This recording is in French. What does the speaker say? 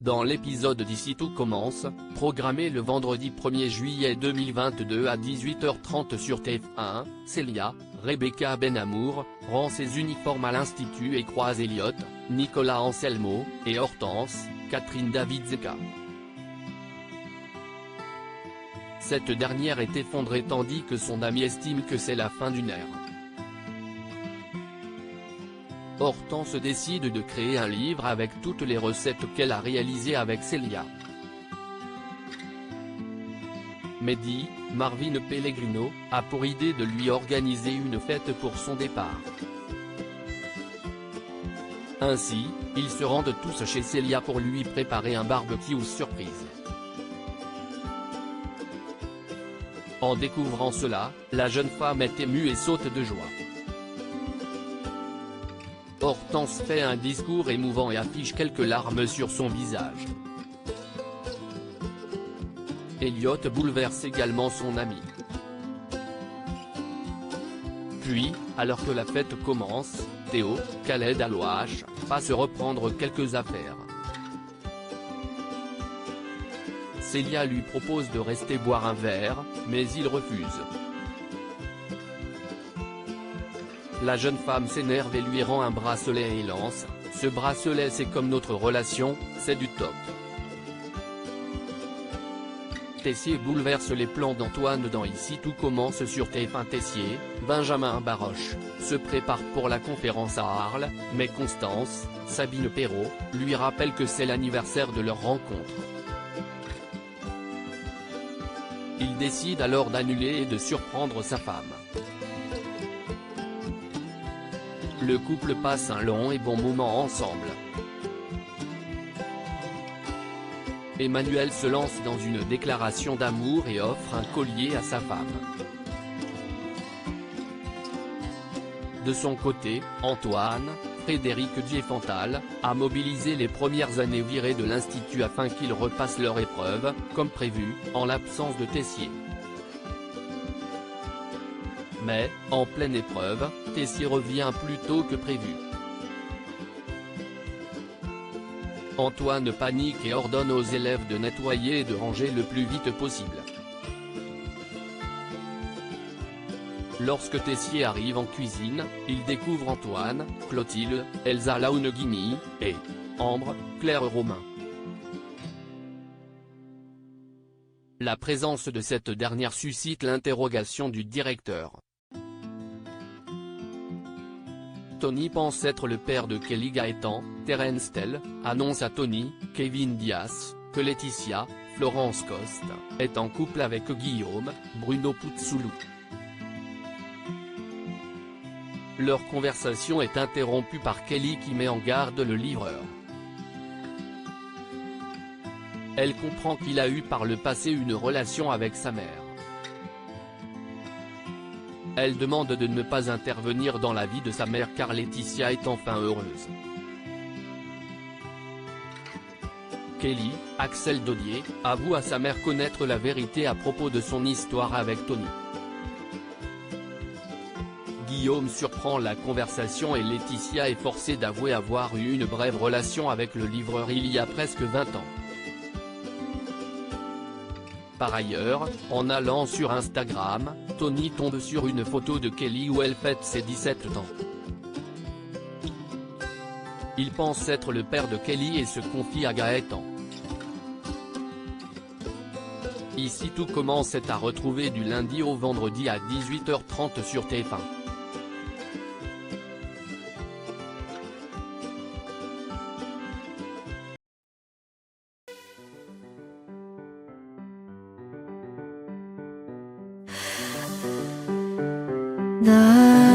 Dans l'épisode d'Ici tout commence, programmé le vendredi 1er juillet 2022 à 18h30 sur TF1, Célia, Rebecca Benhamour, rend ses uniformes à l'Institut et croise Elliot, Nicolas Anselmo, et Hortense, Catherine Davidzeka. Cette dernière est effondrée tandis que son ami estime que c'est la fin d'une ère. Hortense décide de créer un livre avec toutes les recettes qu'elle a réalisées avec Célia. Mehdi, Marvin Pellegrino, a pour idée de lui organiser une fête pour son départ. Ainsi, ils se rendent tous chez Célia pour lui préparer un barbecue surprise. En découvrant cela, la jeune femme est émue et saute de joie. Hortense fait un discours émouvant et affiche quelques larmes sur son visage. Elliot bouleverse également son ami. Puis, alors que la fête commence, Théo, Khaled Alouache, passe reprendre quelques affaires. Célia lui propose de rester boire un verre, mais il refuse. La jeune femme s'énerve et lui rend un bracelet et lance « Ce bracelet c'est comme notre relation, c'est du top ». Tessier bouleverse les plans d'Antoine dans Ici tout commence sur TF1. Tessier, Benjamin Baroche, se prépare pour la conférence à Arles, mais Constance, Sabine Perrault, lui rappelle que c'est l'anniversaire de leur rencontre. Il décide alors d'annuler et de surprendre sa femme. Le couple passe un long et bon moment ensemble. Emmanuel se lance dans une déclaration d'amour et offre un collier à sa femme. De son côté, Antoine, Frédéric Diefenthal, a mobilisé les premières années virées de l'Institut afin qu'ils repassent leur épreuve, comme prévu, en l'absence de Tessier. Mais, en pleine épreuve, Tessier revient plus tôt que prévu. Antoine panique et ordonne aux élèves de nettoyer et de ranger le plus vite possible. Lorsque Tessier arrive en cuisine, il découvre Antoine, Clotilde, Elsa Launeghini, et Ambre, Claire Romain. La présence de cette dernière suscite l'interrogation du directeur. Tony pense être le père de Kelly Gaëtan. Terence Tell, annonce à Tony, Kevin Diaz, que Laetitia, Florence Coste, est en couple avec Guillaume, Bruno Puzzulu. Leur conversation est interrompue par Kelly qui met en garde le livreur. Elle comprend qu'il a eu par le passé une relation avec sa mère. Elle demande de ne pas intervenir dans la vie de sa mère car Laetitia est enfin heureuse. Kelly, Axel Dodier, avoue à sa mère connaître la vérité à propos de son histoire avec Tony. Guillaume surprend la conversation et Laetitia est forcée d'avouer avoir eu une brève relation avec le livreur il y a presque 20 ans. Par ailleurs, en allant sur Instagram, Tony tombe sur une photo de Kelly où elle fête ses 17 ans. Il pense être le père de Kelly et se confie à Gaëtan. Ici tout commence est à retrouver du lundi au vendredi à 18h30 sur TF1. 나